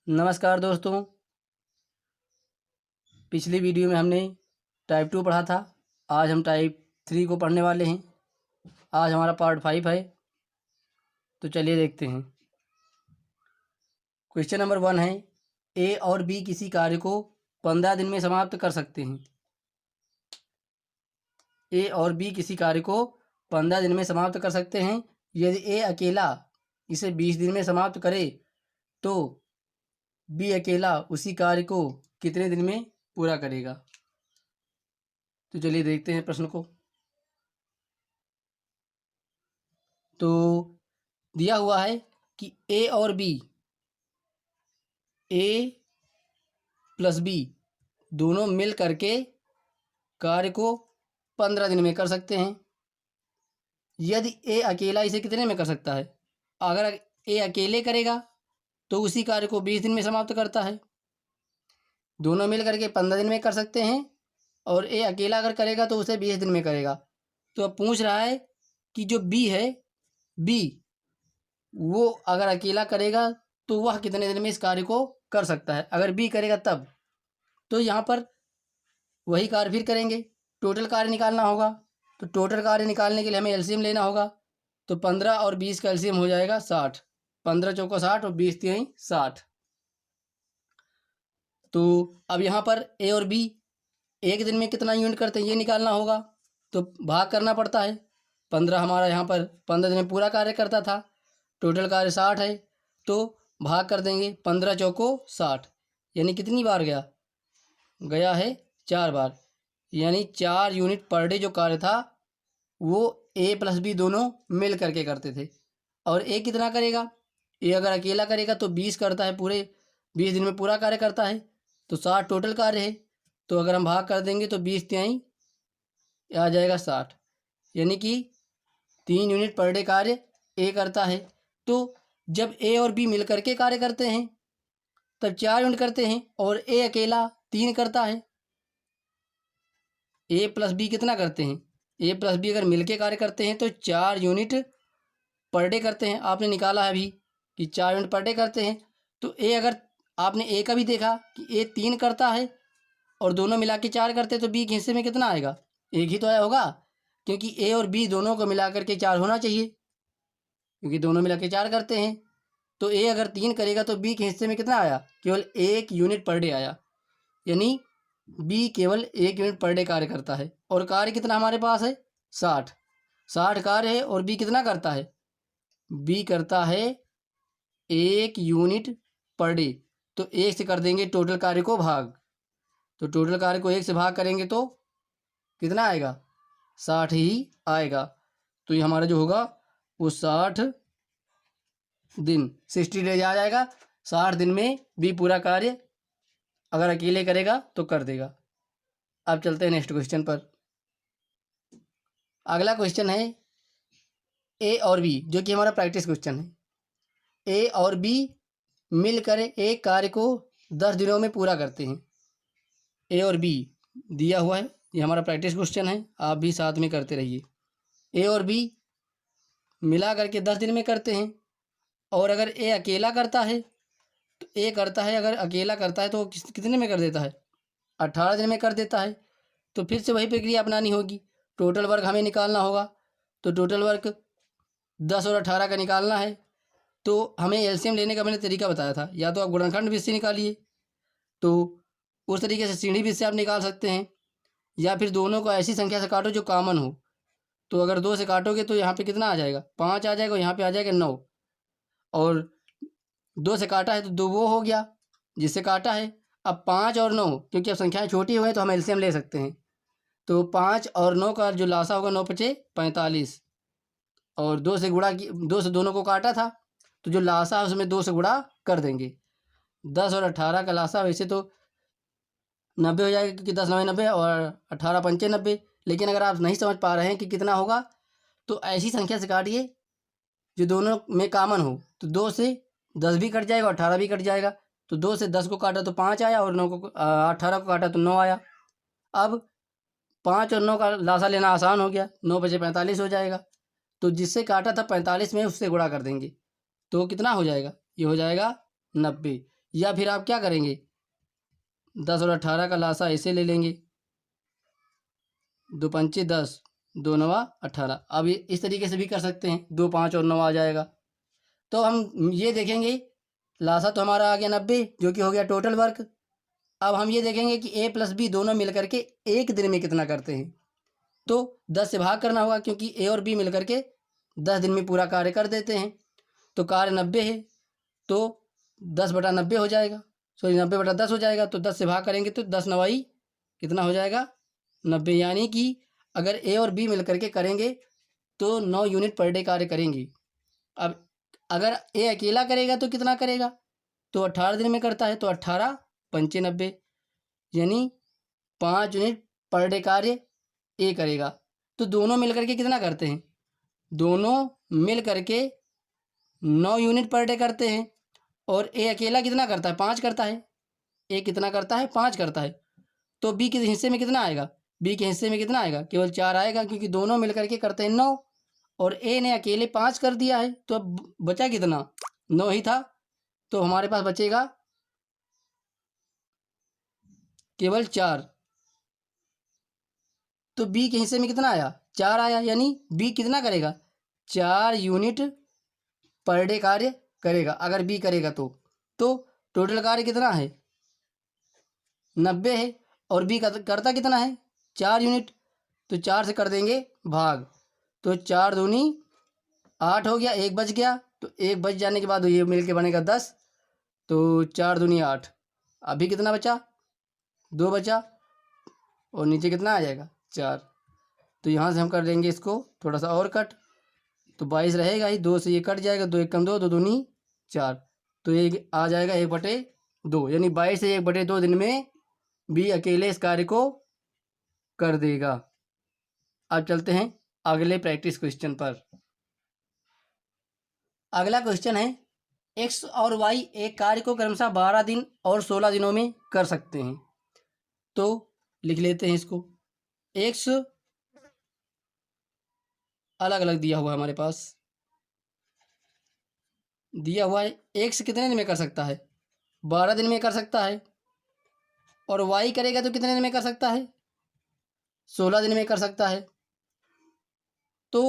नमस्कार दोस्तों। पिछली वीडियो में हमने टाइप 2 पढ़ा था। आज हम टाइप 3 को पढ़ने वाले हैं। आज हमारा पार्ट 5 है, तो चलिए देखते हैं। क्वेश्चन नंबर 1 है, ए और बी किसी कार्य को 15 दिन में समाप्त कर सकते हैं। ए और बी किसी कार्य को 15 दिन में समाप्त कर सकते हैं। यदि ए अकेला इसे 20 दिन में समाप्त करे तो बी अकेला उसी कार्य को कितने दिन में पूरा करेगा। तो चलिए देखते हैं प्रश्न को। तो दिया हुआ है कि ए और बी, ए प्लस बी दोनों मिल करके कार्य को 15 दिन में कर सकते हैं। यदि ए अकेला इसे कितने में कर सकता है? अगर ए अकेले करेगा तो उसी कार्य को 20 दिन में समाप्त करता है। दोनों मिल करके 15 दिन में कर सकते हैं, और ए अकेला अगर करेगा तो उसे 20 दिन में करेगा। तो अब पूछ रहा है कि जो बी है, बी वो अगर अकेला करेगा तो वह कितने दिन में इस कार्य को कर सकता है। अगर बी करेगा तब तो यहाँ पर वही कार्य फिर करेंगे, टोटल कार्य निकालना होगा। तो टोटल कार्य निकालने के लिए हमें एलसीएम लेना होगा। तो 15 और 20 का एलसीएम हो जाएगा 60। 15 चौका 60 और 20 तिहाई 60। तो अब यहाँ पर ए और बी एक दिन में कितना यूनिट करते हैं ये निकालना होगा। तो भाग करना पड़ता है। 15 हमारा यहाँ पर 15 दिन में पूरा कार्य करता था, टोटल कार्य 60 है, तो भाग कर देंगे 15 चौको 60। यानी कितनी बार गया है 4 बार। यानी 4 यूनिट पर डे जो कार्य था वो ए प्लस बी दोनों मिल करके करते थे। और ए कितना करेगा? ए अगर अकेला करेगा तो 20 करता है, पूरे 20 दिन में पूरा कार्य करता है। तो 60 टोटल कार्य है। तो अगर हम भाग कर देंगे तो 20 तिहाई आ जाएगा 60। यानी कि 3 यूनिट पर डे कार्य ए करता है। तो जब ए और बी मिल करके कार्य करते हैं तब 4 यूनिट करते हैं, और ए अकेला 3 करता है। ए प्लस बी कितना करते हैं? ए प्लस बी अगर मिलके कार्य करते हैं तो 4 यूनिट पर डे करते हैं। आपने निकाला है अभी कि 4 यूनिट पर डे करते हैं। तो ए अगर आपने ए का भी देखा कि ए 3 करता है और दोनों मिला के 4 करते, तो बी के हिस्से में कितना आएगा? एक ही तो आया होगा, क्योंकि ए और बी दोनों को मिला करके 4 होना चाहिए, क्योंकि दोनों मिला के 4 करते हैं। तो ए अगर 3 करेगा तो बी के हिस्से में कितना आया? केवल 1 यूनिट पर डे आया। यानी बी केवल 1 यूनिट पर डे कार्य करता है। और कार्य कितना हमारे पास है? 60 कार्य है। और बी कितना करता है? बी करता है 1 यूनिट पर डे। तो 1 से कर देंगे टोटल कार्य को भाग। तो टोटल कार्य को 1 से भाग करेंगे तो कितना आएगा? 60 ही आएगा। तो ये हमारा जो होगा वो 60 दिन 60 डेज आ जाएगा। 60 दिन में बी पूरा कार्य अगर अकेले करेगा तो कर देगा। अब चलते हैं नेक्स्ट क्वेश्चन पर। अगला क्वेश्चन है ए और बी, जो कि हमारा प्रैक्टिस क्वेश्चन है। ए और बी मिलकर एक कार्य को 10 दिनों में पूरा करते हैं। ए और बी दिया हुआ है, ये हमारा प्रैक्टिस क्वेश्चन है, आप भी साथ में करते रहिए। ए और बी मिला करके 10 दिन में करते हैं। और अगर ए अकेला करता है तो ए करता है, अगर अकेला करता है तो कितने में कर देता है? 18 दिन में कर देता है। तो फिर से वही प्रक्रिया अपनानी होगी। टोटल वर्क हमें निकालना होगा। तो टोटल वर्क 10 और 18 का निकालना है। तो हमें एलसीएम लेने का मैंने तरीका बताया था, या तो आप गुणनखंड विधि से निकालिए, तो उस तरीके से सीढ़ी विधि से आप निकाल सकते हैं, या फिर दोनों को ऐसी संख्या से काटो जो कॉमन हो। तो अगर 2 से काटोगे तो यहाँ पे कितना आ जाएगा? 5 आ जाएगा, और यहाँ पे आ जाएगा 9। और 2 से काटा है तो 2 वो हो गया जिससे काटा है। अब 5 और 9, क्योंकि अब संख्याएं छोटी हुई हैं तो हम एलसीएम ले सकते हैं। तो 5 और 9 का जो लासा होगा 9 पचे 45, और 2 से गुणा की, 2 से दोनों को काटा था तो जो लासा है उसमें 2 से गुणा कर देंगे। 10 और 18 का लासा वैसे तो 90 हो जाएगा, क्योंकि 10 9 90 और 18 पंचे 90। लेकिन अगर आप नहीं समझ पा रहे हैं कि कितना होगा तो ऐसी संख्या से काटिए जो दोनों में कॉमन हो। तो 2 से 10 भी कट जाएगा और 18 भी कट जाएगा। तो 2 से 10 को काटा तो 5 आया, और 9 को 18 को काटा तो 9 आया। अब 5 और 9 का लासा लेना आसान हो गया, 9 बचे 45 हो जाएगा। तो जिससे काटा था 45 में उससे गुणा कर देंगे, तो कितना हो जाएगा? ये हो जाएगा 90। या फिर आप क्या करेंगे, 10 और 18 का लासा ऐसे ले लेंगे, 2 पंचे 10, 2 नवा 18। अब ये इस तरीके से भी कर सकते हैं, 2 5 और 9 आ जाएगा। तो हम ये देखेंगे, लासा तो हमारा आ गया 90 जो कि हो गया टोटल वर्क। अब हम ये देखेंगे कि ए प्लस बी दोनों मिल करके एक दिन में कितना करते हैं। तो 10 से भाग करना होगा क्योंकि ए और बी मिल करके 10 दिन में पूरा कार्य कर देते हैं। तो कार्य 90 है तो 10/90 हो जाएगा, सॉरी 90/10 हो जाएगा। तो 10 से भाग करेंगे तो 10 नवाई कितना हो जाएगा, 90। यानी कि अगर ए और बी मिल करके करेंगे तो 9 यूनिट पर डे कार्य करेंगे। अब अगर ए अकेला करेगा तो कितना करेगा, तो 18 दिन में करता है, तो 18 पंचे 90 यानी 5 यूनिट पर डे कार्य ए करेगा। तो दोनों मिल करके कितना करते हैं, दोनों मिल करके 9 यूनिट पर डे करते हैं। और ए अकेला कितना करता है, 5 करता है। ए कितना करता है, 5 करता है। तो बी के हिस्से में कितना आएगा, बी के हिस्से में कितना आएगा, केवल 4 आएगा क्योंकि दोनों मिल करके करते हैं 9 और ए ने अकेले 5 कर दिया है। तो अब बचा कितना, 9 ही था। तो हमारे पास बचेगा केवल 4। तो बी के हिस्से में कितना आया, 4 आया। यानी बी कितना करेगा, 4 यूनिट पर डे कार्य करेगा अगर बी करेगा तो टोटल कार्य कितना है, 90 है। और बी करता कितना है, 4 यूनिट। तो 4 से कर देंगे भाग, तो 4 दूनी 8 हो गया, 1 बच गया। तो 1 बच जाने के बाद ये मिल के बनेगा 10। तो 4 दूनी 8। अभी कितना बचा, 2 बचा और नीचे कितना आ जाएगा, 4। तो यहाँ से हम कर लेंगे इसको थोड़ा सा और कट, तो 22 रहेगा ही, 2 से ये कट जाएगा, 2 1 कम 2, 2 दूनी 4। तो ये आ जाएगा 1/2, यानी 22 से 1/2 दिन में बी अकेले इस कार्य को कर देगा। अब चलते हैं अगले प्रैक्टिस क्वेश्चन पर। अगला क्वेश्चन है, एक्स और वाई एक कार्य को क्रमशः 12 दिन और 16 दिनों में कर सकते हैं। तो लिख लेते हैं इसको। एक्स अलग अलग दिया हुआ है हमारे पास, दिया हुआ है एक्स कितने दिन में कर सकता है, 12 दिन में कर सकता है। और वाई करेगा तो कितने दिन में कर सकता है, 16 दिन में कर सकता है। तो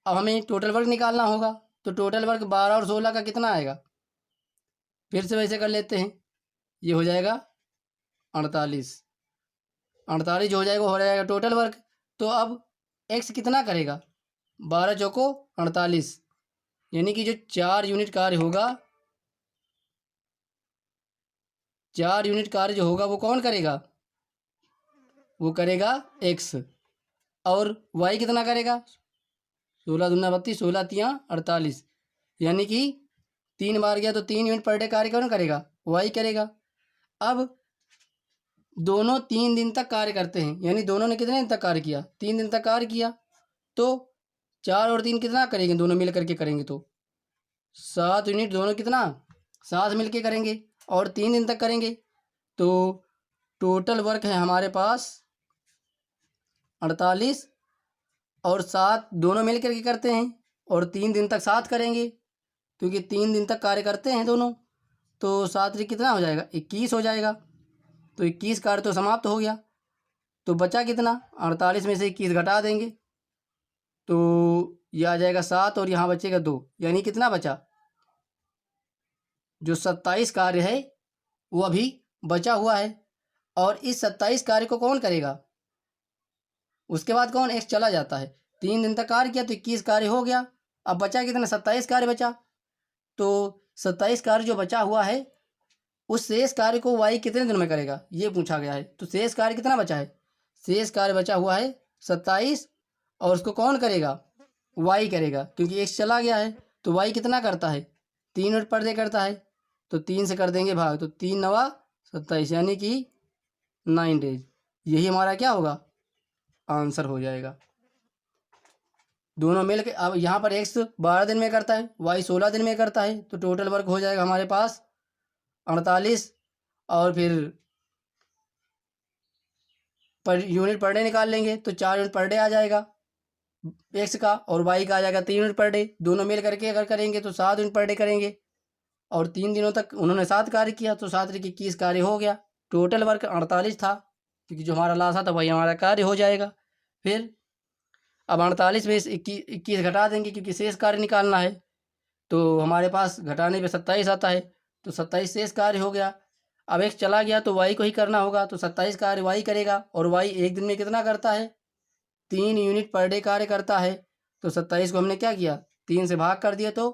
अब हमें टोटल वर्क निकालना होगा। तो टोटल वर्क 12 और 16 का कितना आएगा, फिर से वैसे कर लेते हैं। ये हो जाएगा 48। 48 जो हो जाएगा हो जाएगा टोटल वर्क। तो अब एक्स कितना करेगा, 12 चौको 48, यानी कि जो 4 यूनिट कार्य होगा, 4 यूनिट कार्य जो होगा वो कौन करेगा, वो करेगा एक्स। और वाई कितना करेगा, 16 दूना 32, 16 तियाँ 48, यानी कि 3 बार गया तो 3 यूनिट पर डे कार्य कौन करेगा, वाई करेगा। अब दोनों 3 दिन तक कार्य करते हैं, यानी दोनों ने कितने दिन तक कार्य किया, 3 दिन तक कार्य किया। तो 4 और 3 कितना करेंगे, दोनों मिल करके करेंगे तो 7 यूनिट दोनों कितना साथ मिल के करेंगे और 3 दिन तक करेंगे। तो टोटल वर्क है हमारे पास 48 और 7 दोनों मिल करके करते हैं और 3 दिन तक साथ करेंगे क्योंकि 3 दिन तक कार्य करते हैं दोनों। तो 7 कितना हो जाएगा, 21 हो जाएगा। तो 21 कार्य तो समाप्त हो गया। तो बचा कितना, 48 में से 21 घटा देंगे तो यह आ जाएगा 7 और यहाँ बचेगा 2, यानी कितना बचा, जो 27 कार्य है वो अभी बचा हुआ है। और इस 27 कार्य को कौन करेगा, उसके बाद कौन, एक्स चला जाता है। 3 दिन तक कार्य किया तो 21 कार्य हो गया। अब बचा कितना, 27 कार्य बचा। तो 27 कार्य जो बचा हुआ है उस शेष कार्य को वाई कितने दिन में करेगा, ये पूछा गया है। तो शेष कार्य कितना बचा है, शेष कार्य बचा हुआ है 27 और उसको कौन करेगा, वाई करेगा क्योंकि एक्स चला गया है। तो वाई कितना करता है, 3 यूनिट पर डे करता है। तो 3 से कर देंगे भाग, तो 3 नवा 27 यानी कि 9 डेज। यही हमारा क्या होगा, आंसर हो जाएगा। दोनों मिल के अब यहाँ पर एक्स 12 दिन में करता है, वाई 16 दिन में करता है। तो टोटल वर्क हो जाएगा हमारे पास 48 और फिर पर यूनिट पर डे निकाल लेंगे तो 4 यूनिट पर डे आ जाएगा एक्स का और वाई का आ जाएगा 3 यूनिट पर डे। दोनों मिल करके अगर करेंगे तो 7 यूनिट पर डे करेंगे। और 3 दिनों तक उन्होंने 7 कार्य किया, तो 7 त्रिक 21 कार्य हो गया। टोटल वर्क 48 था, क्योंकि जो हमारा लासा था वही हमारा कार्य हो जाएगा। फिर अब 48 में से 21 घटा देंगे, क्योंकि शेष कार्य निकालना है, तो हमारे पास घटाने पे 27 आता है, तो 27 शेष कार्य हो गया। अब x चला गया तो y को ही करना होगा, तो 27 कार्य y करेगा, और y एक दिन में कितना करता है? 3 यूनिट पर डे कार्य करता है। तो 27 को हमने क्या किया, 3 से भाग कर दिया तो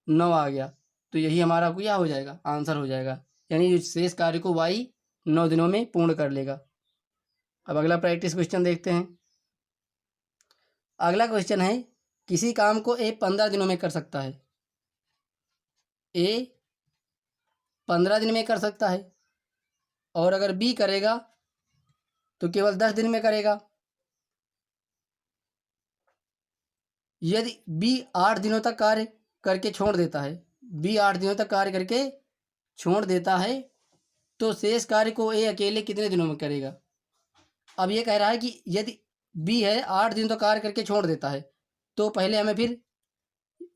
9 आ गया। तो यही हमारा क्या हो जाएगा, आंसर हो जाएगा, यानी शेष कार्य को y 9 दिनों में पूर्ण कर लेगा। अब अगला प्रैक्टिस क्वेश्चन देखते हैं। अगला क्वेश्चन है, किसी काम को a 15 दिनों में कर सकता है। a 15 दिन में कर सकता है, और अगर b करेगा तो केवल 10 दिन में करेगा। यदि b 8 दिनों तक कार्य करके छोड़ देता है, b 8 दिनों तक कार्य करके छोड़ देता है, तो शेष कार्य को a अकेले कितने दिनों में करेगा। अब ये कह रहा है कि यदि b है 8 दिन तो कार्य करके छोड़ देता है, तो पहले हमें फिर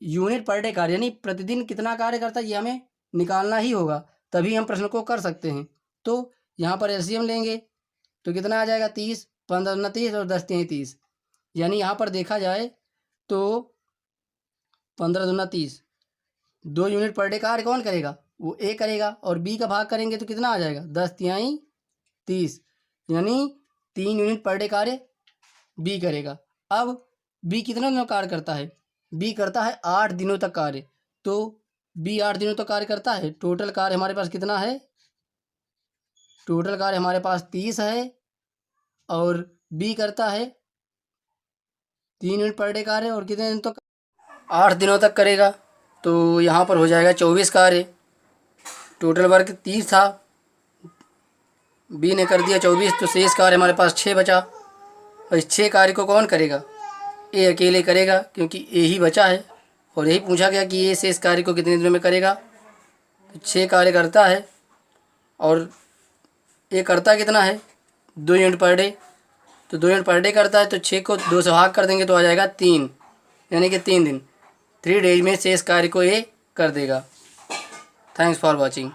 यूनिट पर डे कार्य यानी प्रतिदिन कितना कार्य करता है ये हमें निकालना ही होगा, तभी हम प्रश्न को कर सकते हैं। तो यहाँ पर एलसीएम लेंगे तो कितना आ जाएगा, 30, 15 दूना 30 और 10 तिहाई 30, यानी यहाँ पर देखा जाए तो 15 दूना 30, 2 यूनिट पर डे कार्य कौन करेगा, वो ए करेगा, और बी का भाग करेंगे तो कितना आ जाएगा, 10 तिहाई 30, यानी 3 यूनिट पर डे कार्य बी करेगा। अब बी कितने दिनों कार्य करता है, बी करता है 8 दिनों तक कार्य, तो बी 8 दिनों तक कार्य करता है। टोटल कार्य हमारे पास कितना है, टोटल कार्य हमारे पास 30 है, और बी करता है 3 यूनिट पर डे कार्य, और कितने दिन तक, 8 दिनों तक करेगा। तो यहाँ पर हो जाएगा 24 कार्य। टोटल वर्क 30 था, बी ने कर दिया 24, तो शेष कार्य हमारे पास 6 बचा, और इस 6 कार्य को कौन करेगा, ए अकेले करेगा, क्योंकि ए ही बचा है, और यही पूछा गया कि ये शेष कार्य को कितने दिनों में करेगा। तो 6 कार्य करता है, और ये करता कितना है, 2 यूनिट पर डे, तो 2 यूनिट पर डे करता है, तो 6 को 2 से भाग कर देंगे तो आ जाएगा 3, यानी कि 3 दिन, 3 डेज में शेष कार्य को ये कर देगा। Thanks for watching.